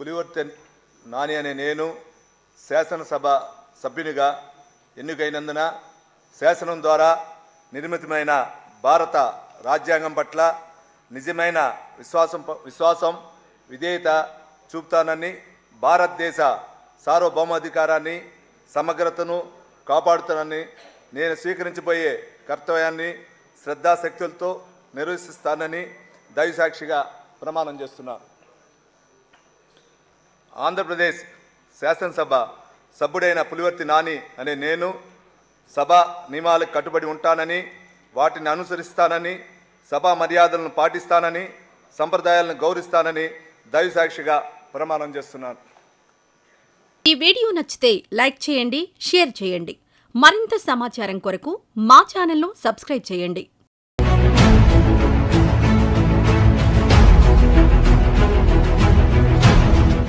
పులివర్తె నాని అనే నేను శాసనసభ సభ్యునిగా ఎన్నికైనందున శాసనం ద్వారా నిర్మితమైన భారత రాజ్యాంగం పట్ల నిజమైన విశ్వాసం విధేయత చూపుతానని, భారతదేశ సార్వభౌమాధికారాన్ని సమగ్రతను కాపాడుతానని, నేను స్వీకరించబోయే కర్తవ్యాన్ని శ్రద్ధాశక్తులతో నిర్వహిస్తానని దైవసాక్షిగా ప్రమాణం చేస్తున్నాను. ఆంధ్రప్రదేశ్ శాసనసభ సభ్యుడైన పులివర్తి నాని అనే నేను సభ నియమాలకు కట్టుబడి ఉంటానని, వాటిని అనుసరిస్తానని, సభా మర్యాదలను పాటిస్తానని, సంప్రదాయాలను గౌరవిస్తానని దైవసాక్షిగా ప్రమాణం చేస్తున్నాను. ఈ వీడియో నచ్చితే లైక్ చేయండి, షేర్ చేయండి. మరింత సమాచారం కొరకు మా ఛానల్ను సబ్స్క్రైబ్ చేయండి.